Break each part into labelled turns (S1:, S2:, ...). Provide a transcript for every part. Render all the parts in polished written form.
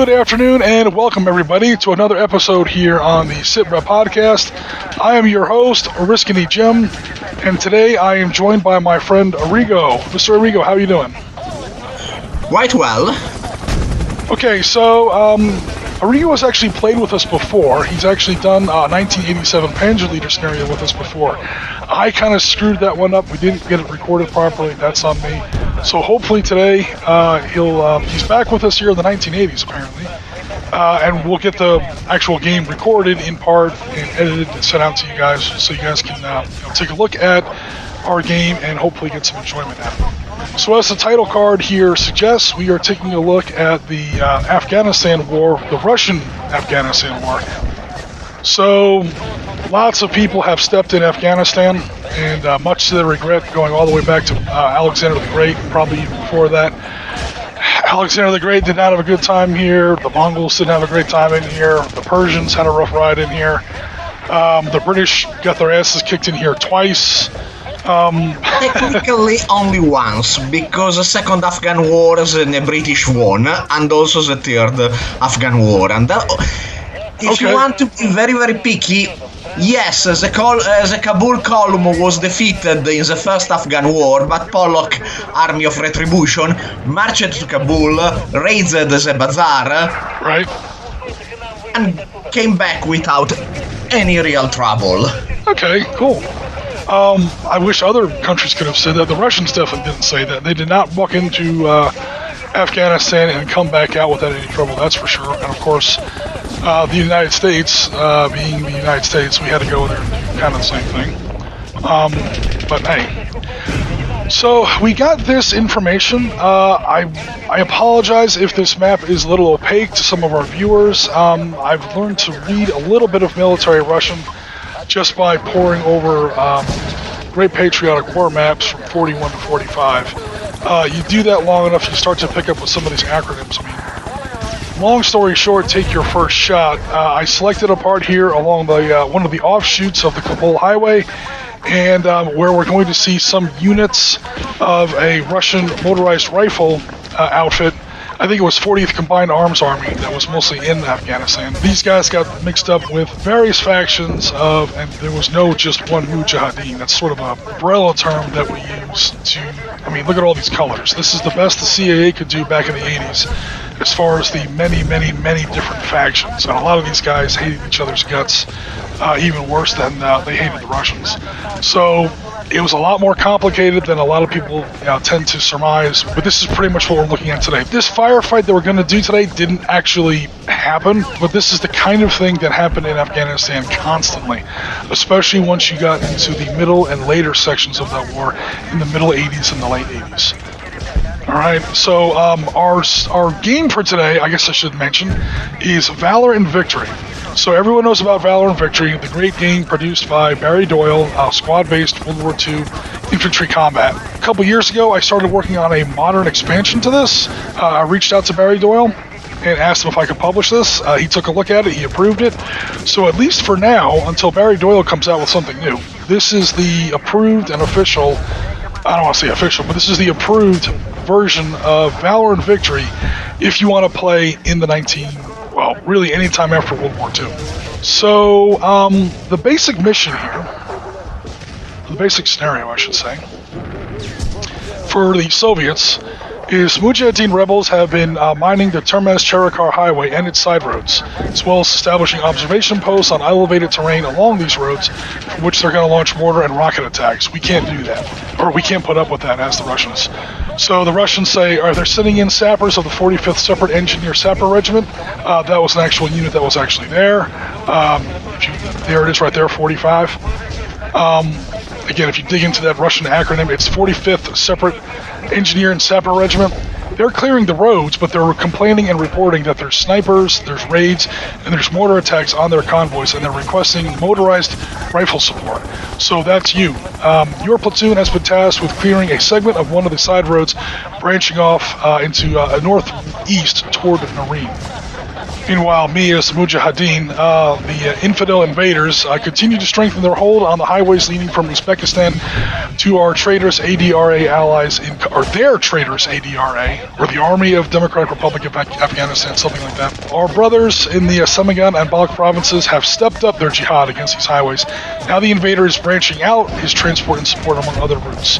S1: Good afternoon and welcome everybody to another episode here on the Sitrep podcast. I am your host, Oriskany Jim, and today I am joined by my friend Arrigo. Mr. Arrigo, how are you doing?
S2: Quite well.
S1: Okay, so Arrigo has actually played with us before. He's actually done a 1987 Panzer Leader scenario with us before. I kind of screwed that one up. We didn't get it recorded properly. That's on me. So hopefully today he's back with us here in the 1980s apparently, and we'll get the actual game recorded in part and edited and sent out to you guys so you guys can take a look at our game and hopefully get some enjoyment out of it. So as the title card here suggests, we are taking a look at the Afghanistan War, the Russian Afghanistan War. So lots of people have stepped in Afghanistan, and much to their regret, going all the way back to Alexander the Great, probably even before that. Alexander the Great did not have a good time here. The Mongols didn't have a great time in here. The Persians had a rough ride in here. The British got their asses kicked in here twice.
S2: Technically only once, because the second Afghan war the British won, and also the third Afghan war. And if you want to be very, very picky, yes, the Kabul column was defeated in the first Afghan war, but Pollock, Army of Retribution, marched to Kabul, raided the bazaar,
S1: right,
S2: and came back without any real trouble.
S1: Okay, cool. I wish other countries could have said that. The Russians definitely didn't say that. They did not walk into Afghanistan and come back out without any trouble, that's for sure. And of course, the United States, being the United States, we had to go there and do kind of the same thing. But hey. So we got this information. I apologize if this map is a little opaque to some of our viewers. I've learned to read a little bit of military Russian just by poring over Great Patriotic War maps from 41 to 45. You do that long enough, you start to pick up with some of these acronyms. I mean, long story short, take your first shot. I selected a part here along the one of the offshoots of the Kabul Highway, and where we're going to see some units of a Russian motorized rifle outfit. I think it was 40th Combined Arms Army that was mostly in Afghanistan. These guys got mixed up with various factions and there was no just one Mujahideen. That's sort of a umbrella term that we use to, I mean, look at all these colors. This is the best the CIA could do back in the 80s as far as the many, many, many different factions. And a lot of these guys hated each other's guts even worse than they hated the Russians. So it was a lot more complicated than a lot of people tend to surmise, but this is pretty much what we're looking at today. This firefight that we're going to do today didn't actually happen, but this is the kind of thing that happened in Afghanistan constantly, especially once you got into the middle and later sections of that war in the middle 80s and the late 80s. Alright, so our game for today, I guess I should mention, is Valor and Victory. So everyone knows about Valor and Victory, the great game produced by Barry Doyle, squad-based World War II infantry combat. A couple years ago, I started working on a modern expansion to this. I reached out to Barry Doyle and asked him if I could publish this. He took a look at it, he approved it. So at least for now, until Barry Doyle comes out with something new, this is the approved and official, I don't want to say official, but this is the approved version of Valor and Victory if you want to play in the really any time after World War II. So, the basic mission here, the basic scenario, I should say, for the Soviets is Mujahideen rebels have been mining the Termez-Cherekar Highway and its side roads, as well as establishing observation posts on elevated terrain along these roads, from which they're going to launch mortar and rocket attacks. We can't do that, or we can't put up with that as the Russians. So the Russians say, they're sending in sappers of the 45th Separate Engineer Sapper Regiment. That was an actual unit that was actually there. There it is right there, 45. Again, if you dig into that Russian acronym, it's 45th Separate Engineer and Sapper Regiment. They're clearing the roads, but they're complaining and reporting that there's snipers, there's raids, and there's mortar attacks on their convoys, and they're requesting motorized rifle support. So that's you. Your platoon has been tasked with clearing a segment of one of the side roads branching off into a northeast toward Nareen. Meanwhile, me as the Mujahideen, the infidel invaders, continue to strengthen their hold on the highways leading from Uzbekistan to our traitorous ADRA allies, or their traitorous ADRA, or the Army of Democratic Republic of Afghanistan, something like that. Our brothers in the Semagan and Balkh provinces have stepped up their jihad against these highways. Now the invader is branching out his transport and support among other routes.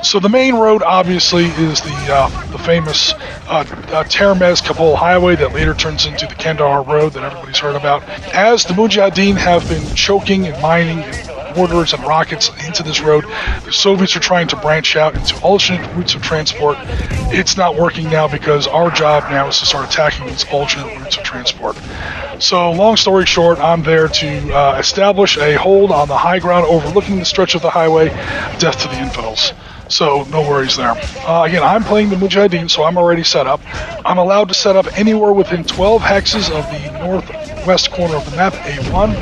S1: So the main road, obviously, is the famous Termez-Kabul highway that later turns into the Kandahar road that everybody's heard about. As the Mujahideen have been choking and mining mortars and rockets into this road, the Soviets are trying to branch out into alternate routes of transport. It's not working now because our job now is to start attacking these alternate routes of transport. So, long story short, I'm there to establish a hold on the high ground overlooking the stretch of the highway. Death to the infidels. So, no worries there. Again, I'm playing the Mujahideen, so I'm already set up. I'm allowed to set up anywhere within 12 hexes of the northwest corner of the map, A1,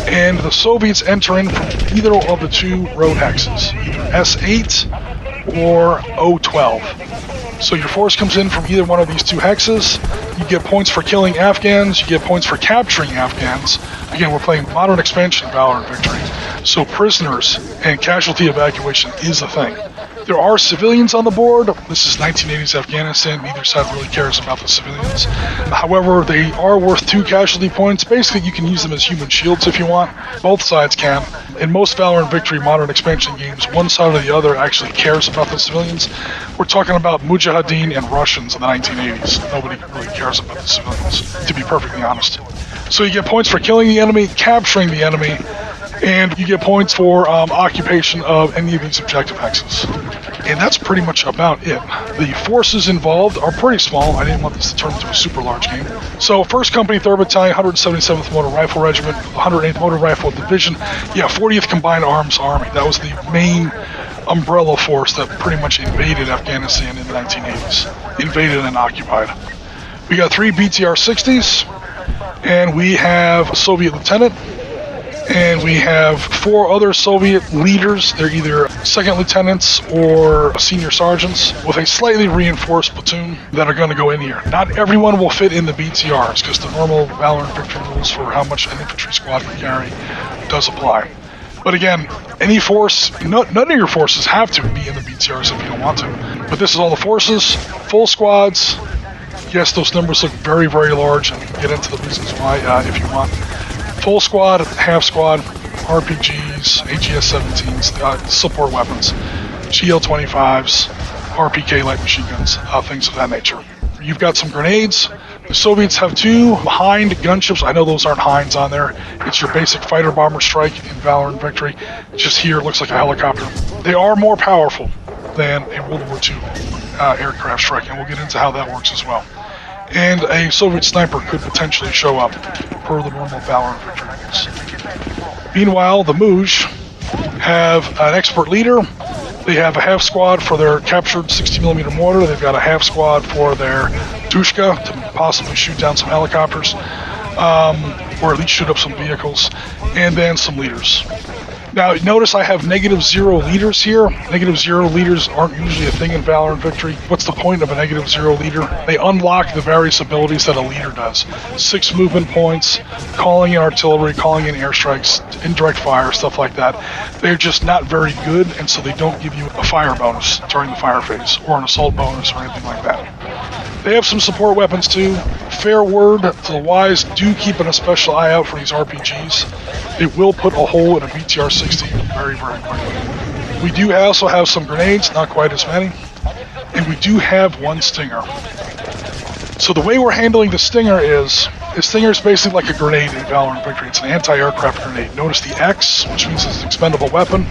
S1: and the Soviets enter in from either of the two road hexes, either S8 or O12. So your force comes in from either one of these two hexes. You get points for killing Afghans, you get points for capturing Afghans. Again, we're playing modern expansion, Valor and Victory. So prisoners and casualty evacuation is a thing. There are civilians on the board. This is 1980s Afghanistan. Neither side really cares about the civilians. However, they are worth 2 casualty points. Basically, you can use them as human shields if you want. Both sides can. In most Valor and Victory modern expansion games, one side or the other actually cares about the civilians. We're talking about Mujahideen and Russians in the 1980s. Nobody really cares about the civilians, to be perfectly honest. So you get points for killing the enemy, capturing the enemy, and you get points for occupation of any of these objective hexes. And that's pretty much about it. The forces involved are pretty small. I didn't want this to turn into a super large game. So 1st Company, 3rd Battalion, 177th Motor Rifle Regiment, 108th Motor Rifle Division, 40th Combined Arms Army. That was the main umbrella force that pretty much invaded Afghanistan in the 1980s. Invaded and occupied. We got 3 BTR-60s, and we have a Soviet lieutenant, and we have 4 other Soviet leaders. They're either second lieutenants or senior sergeants with a slightly reinforced platoon that are going to go in here. Not everyone will fit in the BTRs because the normal Valor and Victory rules for how much an infantry squad can carry does apply. But again, any force, none of your forces have to be in the BTRs if you don't want to. But this is all the forces, full squads. Yes, those numbers look very, very large, and we can get into the reasons why if you want. Full squad, half squad, RPGs, AGS-17s, support weapons, GL-25s, RPK light machine guns, things of that nature. You've got some grenades. The Soviets have 2 Hind gunships. I know those aren't Hinds on there. It's your basic fighter bomber strike in Valor and Victory. Just here it looks like a helicopter. They are more powerful than a World War II aircraft strike, and we'll get into how that works as well. And a Soviet sniper could potentially show up per the normal Valor and Victory rules. Meanwhile, the Muj have an expert leader. They have a half squad for their captured 60mm mortar. They've got a half squad for their Dushka to possibly shoot down some helicopters, or at least shoot up some vehicles, and then some leaders. Now, notice I have -0 leaders here. -0 leaders aren't usually a thing in Valor and Victory. What's the point of a -0 leader? They unlock the various abilities that a leader does. 6 movement points, calling in artillery, calling in airstrikes, indirect fire, stuff like that. They're just not very good, and so they don't give you a fire bonus during the fire phase, or an assault bonus, or anything like that. They have some support weapons too. Fair word to the wise, do keep a special eye out for these RPGs. It will put a hole in a BTR-60 very, very quickly. We do also have some grenades, not quite as many. And we do have 1 Stinger. So the way we're handling the Stinger is basically like a grenade in Valor and Victory. It's an anti-aircraft grenade. Notice the X, which means it's an expendable weapon.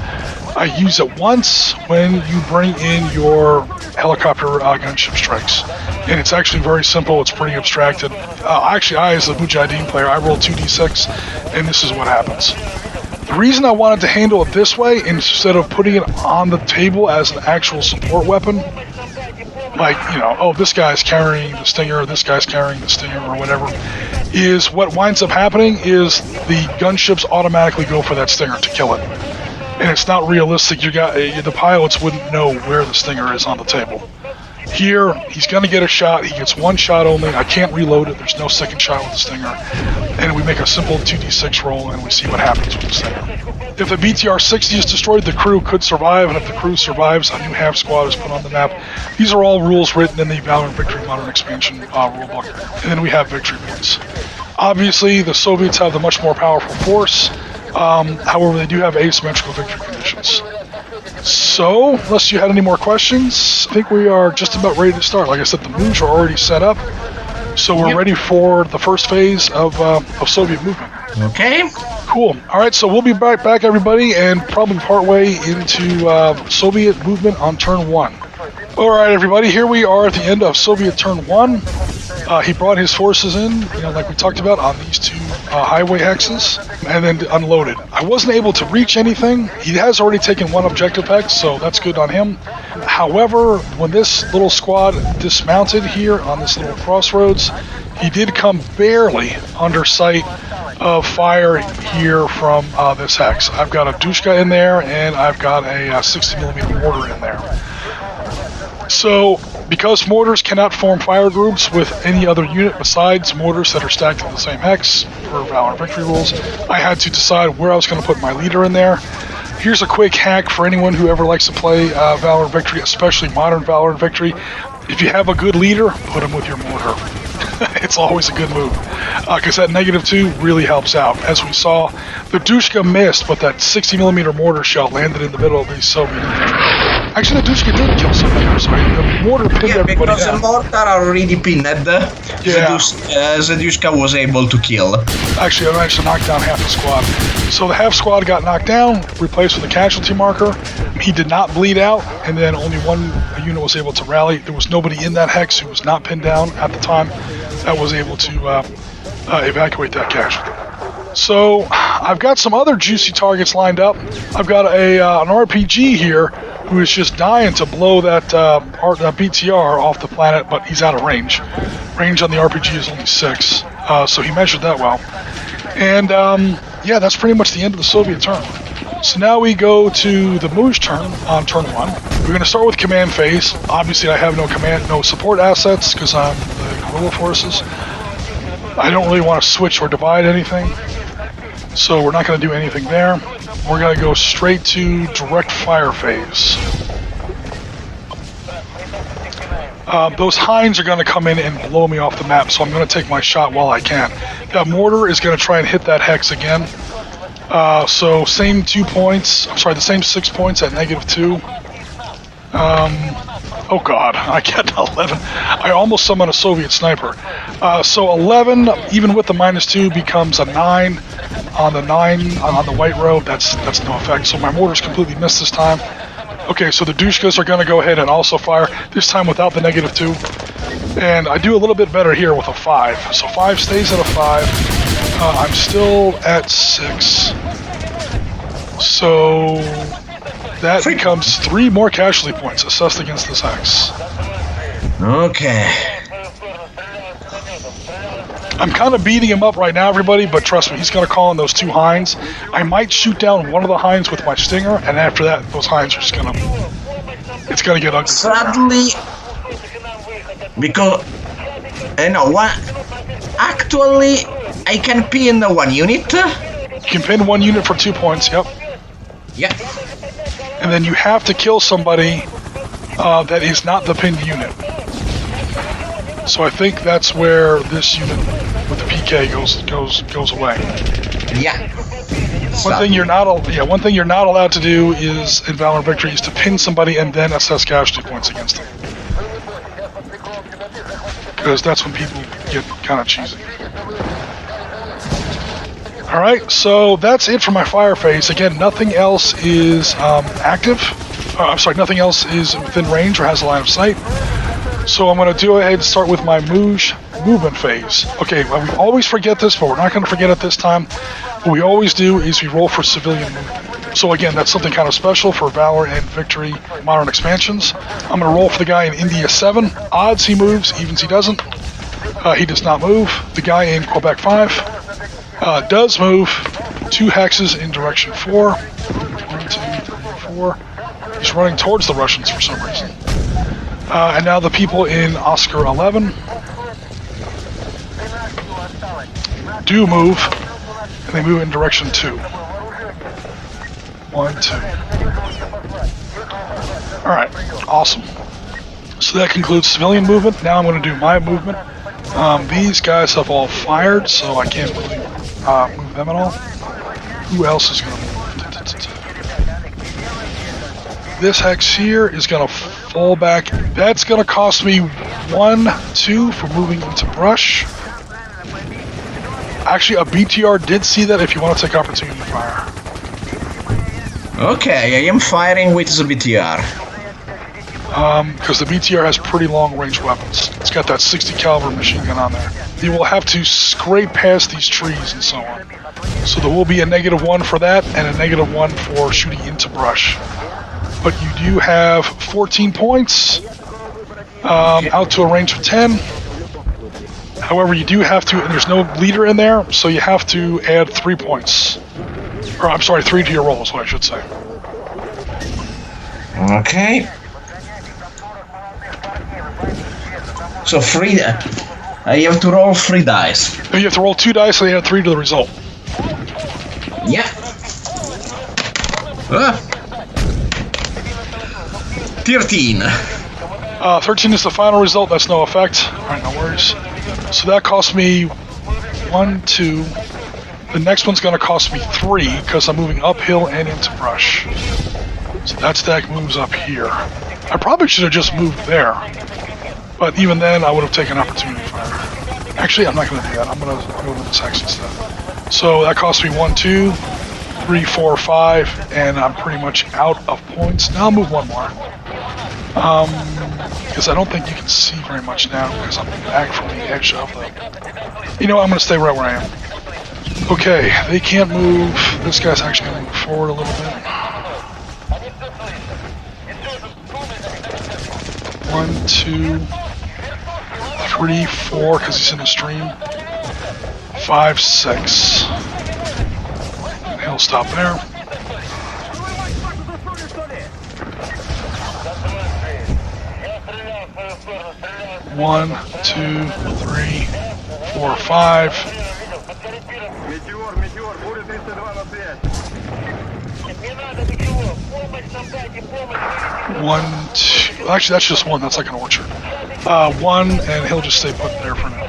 S1: I use it once when you bring in your helicopter gunship strikes. And it's actually very simple, it's pretty abstracted. Actually, I, as a Mujahideen player, I roll 2d6, and this is what happens. The reason I wanted to handle it this way, instead of putting it on the table as an actual support weapon, like, oh, this guy's carrying the Stinger, this guy's carrying the Stinger, or whatever, is what winds up happening is the gunships automatically go for that Stinger to kill it. And it's not realistic. The pilots wouldn't know where the Stinger is on the table. Here, he's going to get a shot. He gets one shot only. I can't reload it. There's no second shot with the Stinger. And we make a simple 2d6 roll, and we see what happens with the Stinger. If the BTR-60 is destroyed, the crew could survive, and if the crew survives, a new half squad is put on the map. These are all rules written in the Valor and Victory Modern Expansion rulebook. And then we have victory points. Obviously, the Soviets have the much more powerful force. However, they do have asymmetrical victory conditions. So, unless you had any more questions, I think we are just about ready to start. Like I said, the moves are already set up, so we're ready for the first phase of Soviet movement.
S2: Okay.
S1: Cool. All right, so we'll be back, everybody, and probably partway into Soviet movement on turn 1. All right, everybody, here we are at the end of Soviet turn 1. He brought his forces in, like we talked about, on these two highway hexes, and then unloaded. I wasn't able to reach anything. He has already taken one objective hex, so that's good on him. However, when this little squad dismounted here on this little crossroads, he did come barely under sight of fire here from this hex. I've got a Dushka in there, and I've got a 60mm mortar in there. So, because mortars cannot form fire groups with any other unit besides mortars that are stacked in the same hex, for Valor and Victory rules, I had to decide where I was going to put my leader in there. Here's a quick hack for anyone who ever likes to play Valor and Victory, especially modern Valor and Victory. If you have a good leader, put him with your mortar. It's always a good move, because that -2 really helps out. As we saw, the Dushka missed, but that 60mm mortar shell landed in the middle of the Soviet infantry. Actually, the Dushka did kill somebody. I'm sorry. The mortar pinned everybody
S2: because
S1: down.
S2: the mortar already pinned. The Dushka was able to kill.
S1: Actually, I managed to knock down half the squad. So the half squad got knocked down, replaced with a casualty marker. He did not bleed out, and then only one unit was able to rally. There was nobody in that hex who was not pinned down at the time that was able to evacuate that casualty. So I've got some other juicy targets lined up. I've got an RPG here who is just dying to blow that BTR off the planet, but he's out of range. Range on the RPG is only 6, so he measured that well. And yeah, that's pretty much the end of the Soviet turn. So now we go to the Muj turn on turn 1. We're going to start with command phase. Obviously, I have no support assets because I'm the guerrilla forces. I don't really want to switch or divide anything, so we're not going to do anything there. We're going to go straight to direct fire phase. Those Hinds are going to come in and blow me off the map, so I'm going to take my shot while I can. That mortar is going to try and hit that hex again. So same 2 points, I'm sorry, the same 6 points at -2. Oh god, I get 11. I almost summoned a Soviet sniper. So 11, even with the -2, becomes a 9 on the 9 on the white row. That's no effect. So my mortars completely missed this time. Okay, so the Dushkas are going to go ahead and also fire, this time without the -2. And I do a little bit better here with a 5. So 5 stays at a 5. I'm still at 6. So that becomes 3 more casualty points assessed against this hex.
S2: Okay.
S1: I'm kind of beating him up right now, everybody, but trust me, he's going to call in those 2 Hinds. I might shoot down one of the Hinds with my Stinger, and after that, those Hinds are just going to... It's going to get ugly.
S2: Sadly, because... actually, I can pin 1 unit.
S1: You can pin 1 unit for 2 points, yep.
S2: Yeah.
S1: And then you have to kill somebody that is not the pinned unit. So I think that's where this unit with the PK goes away.
S2: Yeah.
S1: One thing you're not allowed to do is in Valor and Victory is to pin somebody and then assess casualty points against them. Because that's when people get kind of cheesy. Alright, so that's it for my fire phase. Again, nothing else is active. I'm sorry, nothing else is within range or has a line of sight. So I'm going to go ahead and start with my Muj movement phase. Okay, well, we always forget this, but we're not going to forget it this time. What we always do is we roll for civilian movement. So again, that's something kind of special for Valor and Victory modern expansions. I'm going to roll for the guy in India 7. Odds he moves, evens he doesn't. He does not move. The guy in Quebec 5 does move 2 hexes in direction 4. 1, 2, 3, 4. He's running towards the Russians for some reason. And now the people in Oscar 11 do move, and they move in direction 2. 1, 2. Alright, awesome. So that concludes civilian movement. Now I'm going to do my movement. These guys have all fired, so I can't really move them at all. Who else is going to move? This hex here is going to fall back. That's going to cost me 1, 2 for moving into brush. Actually, a BTR did see that if you want to take opportunity fire.
S2: Okay, I am firing with the BTR.
S1: Because the BTR has pretty long range weapons. It's got that 60 caliber machine gun on there. You will have to scrape past these trees and so on. So there will be a -1 for that and a -1 for shooting into brush. But you do have 14 points out to a range of 10. However, you do have to, and there's no leader in there, so you have to add 3 points. Or, I'm sorry, 3 to your roll is what I should say.
S2: Okay. So 3, I have to roll 3 dice.
S1: No, you have to roll 2 dice, so you add 3 to the result.
S2: Yeah. 13.
S1: 13 is the final result, that's no effect. Alright, no worries. So that cost me 1, 2. The next one's going to cost me 3 because I'm moving uphill and into brush. So that stack moves up here. I probably should have just moved there. But even then, I would have taken opportunity fire. Actually, I'm not going to do that. I'm going to move to this hex instead. So that cost me 1, 2, 3, 4, 5, and I'm pretty much out of points. Now I'll move 1 more. Because I don't think you can see very much now because I'm back from the edge of the... You know what, I'm going to stay right where I am. Okay, they can't move. This guy's actually going to move forward a little bit. 1, 2, 3, 4, because he's in the stream. 5, 6. And he'll stop there. 1, 2, 3, 4, 5. 1, 2. Actually, that's just 1. That's like an orchard. 1, and he'll just stay put there for now.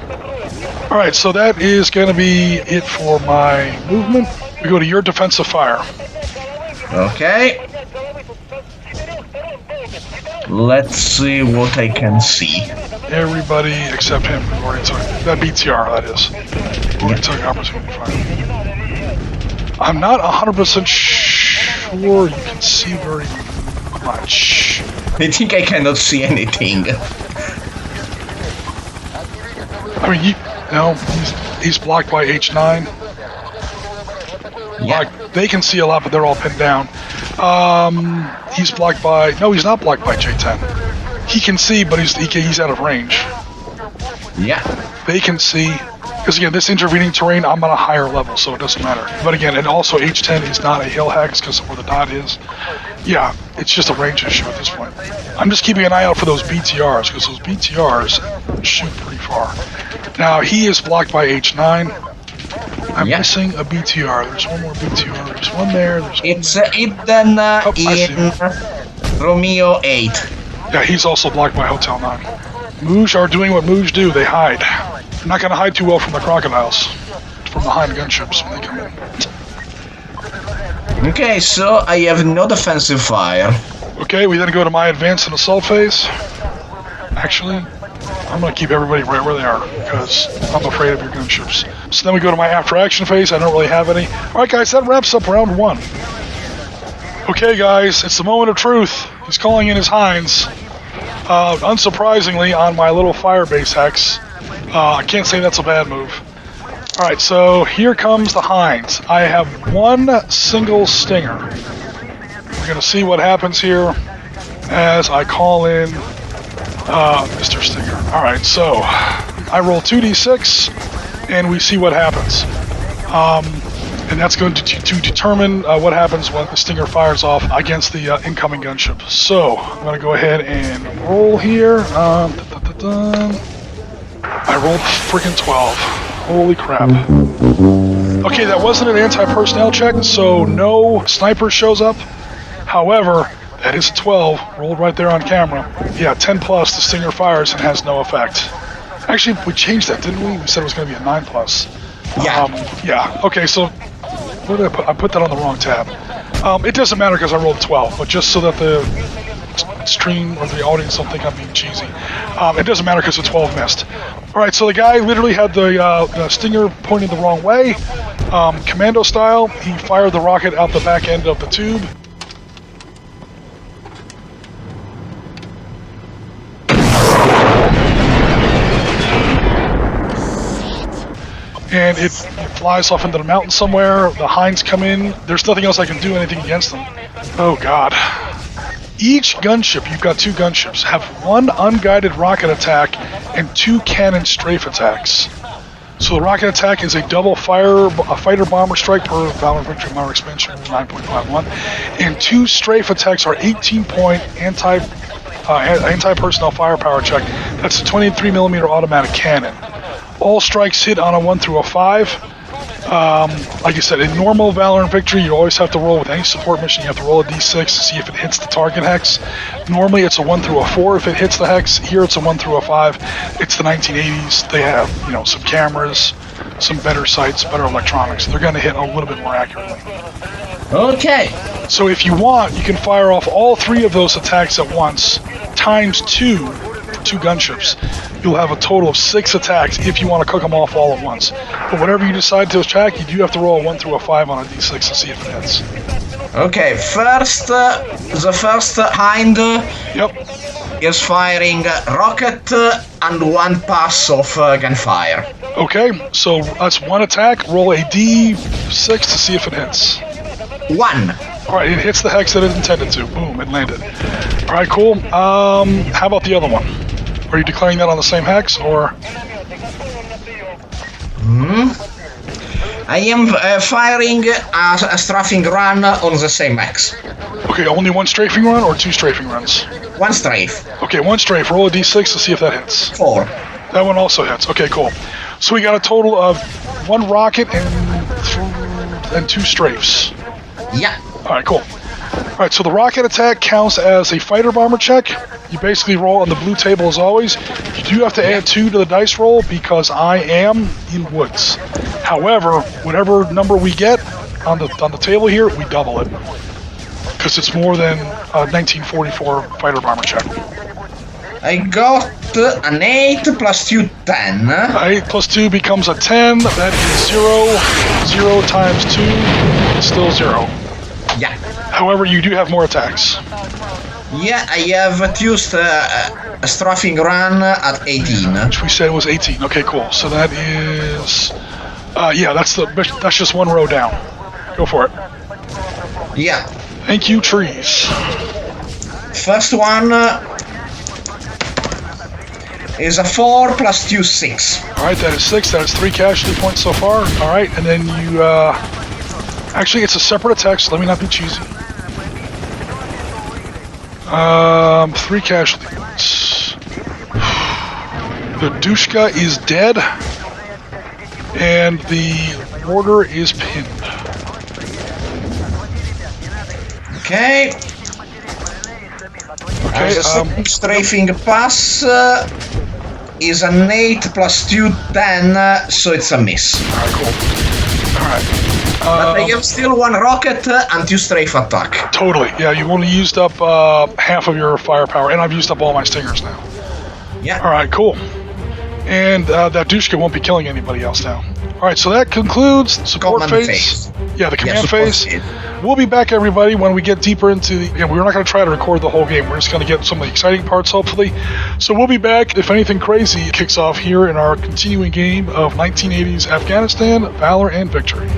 S1: Alright, so that is going to be it for my movement. We go to your defensive fire.
S2: Okay. Let's see what I can see.
S1: Everybody except him who already took that BTR, that is. Already took opportunity fire. I'm not 100% sure you can see very much.
S2: I think I cannot see anything.
S1: I mean, he's blocked by H9.
S2: Yeah.
S1: They can see a lot, but they're all pinned down. He's blocked by... No, he's not blocked by J10. He can see, but he's out of range.
S2: Yeah.
S1: They can see... Because again, this intervening terrain, I'm on a higher level, so it doesn't matter. But again, and also H10 is not a hill hex because of where the dot is. Yeah, it's just a range issue at this point. I'm just keeping an eye out for those BTRs, because those BTRs shoot pretty far. Now, he is blocked by H9. I'm missing a BTR. There's one more BTR. There's one there. There's one
S2: it's hidden in Romeo 8.
S1: Yeah, he's also blocked by Hotel 9. Mooj are doing what Mooj do. They hide. They're not going to hide too well from the crocodiles. From behind the gunships when they come in.
S2: Okay, so I have no defensive fire.
S1: Okay, we then go to my advance and assault phase. Actually, I'm going to keep everybody right where they are, because I'm afraid of your gunships. So then we go to my after action phase. I don't really have any. Alright guys, that wraps up round 1. Okay guys, it's the moment of truth. He's calling in his Hinds. Unsurprisingly, on my little firebase hex. I can't say that's a bad move. Alright, so here comes the Hinds. I have 1 single stinger. We're going to see what happens here as I call in Mr. Stinger. Alright, so I roll 2d6 and we see what happens. And that's going to determine what happens when the Stinger fires off against the incoming gunship. So, I'm going to go ahead and roll here. I rolled freaking 12. Holy crap. Okay, that wasn't an anti-personnel check, so no sniper shows up. However, that is a 12, rolled right there on camera. Yeah, 10 plus, the Stinger fires and has no effect. Actually, we changed that, didn't we? We said it was going to be a 9 plus.
S2: Yeah.
S1: Yeah, okay, so where did I put? I put that on the wrong tab. It doesn't matter because I rolled 12, but just so that the stream or the audience don't think I'm being cheesy. It doesn't matter because the 12 missed. Alright, so the guy literally had the Stinger pointing the wrong way. Commando style, he fired the rocket out the back end of the tube. And it flies off into the mountain somewhere. The Hinds come in. There's nothing else I can do anything against them. Oh god. Each gunship, you've got 2 gunships, have 1 unguided rocket attack and 2 cannon strafe attacks. So the rocket attack is a double fighter bomber strike per Valor and Victory Minor Expansion 9.51, and 2 strafe attacks are 18-point anti-personnel firepower check. That's a 23mm automatic cannon. All strikes hit on a 1 through a 5. Like I said, in normal Valor and Victory, you always have to roll with any support mission. You have to roll a d6 to see if it hits the target hex. Normally, it's a 1 through a 4 if it hits the hex. Here, it's a 1 through a 5. It's the 1980s. They have, some cameras, some better sights, better electronics. They're going to hit a little bit more accurately.
S2: Okay.
S1: So if you want, you can fire off all 3 of those attacks at once, times 2 for 2 gunships. You'll have a total of 6 attacks if you want to cook them off all at once. But whatever you decide to attack, you do have to roll a 1 through a 5 on a d6 to see if it hits.
S2: Okay, the first Hind is firing rocket and 1 pass of gunfire.
S1: Okay, so that's 1 attack. Roll a d6 to see if it hits.
S2: 1.
S1: Alright, it hits the hex that it intended to. Boom, it landed. Alright, cool. How about the other one? Are you declaring that on the same hex, or?
S2: I am firing a strafing run on the same hex.
S1: Okay, only 1 strafing run or 2 strafing runs?
S2: 1 strafe.
S1: Okay, 1 strafe. Roll a d6 to see if that hits.
S2: 4.
S1: That one also hits. Okay, cool. So we got a total of 1 rocket and 2 strafes.
S2: Yeah.
S1: Alright, cool. Alright, so the rocket attack counts as a fighter bomber check. You basically roll on the blue table as always. You do have to add 2 to the dice roll because I am in woods. However, whatever number we get on the table here, we double it. Because it's more than a 1944 fighter bomber check.
S2: I got an 8 plus 2, 10.
S1: 8 plus 2 becomes a 10. That is 0. 0 times 2 is still 0.
S2: Yeah.
S1: However, you do have more attacks.
S2: Yeah, I have used a strafing run at 18.
S1: Which we said was 18. Okay, cool. So that is... that's just 1 row down. Go for it.
S2: Yeah.
S1: Thank you, trees.
S2: First one is a 4 plus 2, 6.
S1: Alright, that is 6. That is 3 casualty points so far. Alright, and then you... Actually, it's a separate attack, so let me not be cheesy. 3 casualty points. The Dushka is dead, and the mortar is pinned.
S2: Okay.
S1: Okay.
S2: The second strafing pass is an 8 plus 2, 10, so it's a miss.
S1: Alright, cool. Alright.
S2: But I have still 1 rocket and 2 strafe attack.
S1: Totally. Yeah, you've only used up half of your firepower, and I've used up all my stingers now.
S2: Yeah.
S1: Alright, cool. And that Dushka won't be killing anybody else now. Alright, so that concludes support
S2: Command
S1: phase.
S2: phase.
S1: Yeah, the command phase.
S2: phase.
S1: We'll be back, everybody, when we get deeper into the... Again, we're not going to try to record the whole game. We're just going to get some of the exciting parts, hopefully. So we'll be back if anything crazy kicks off here in our continuing game of 1980s Afghanistan, Valor and Victory.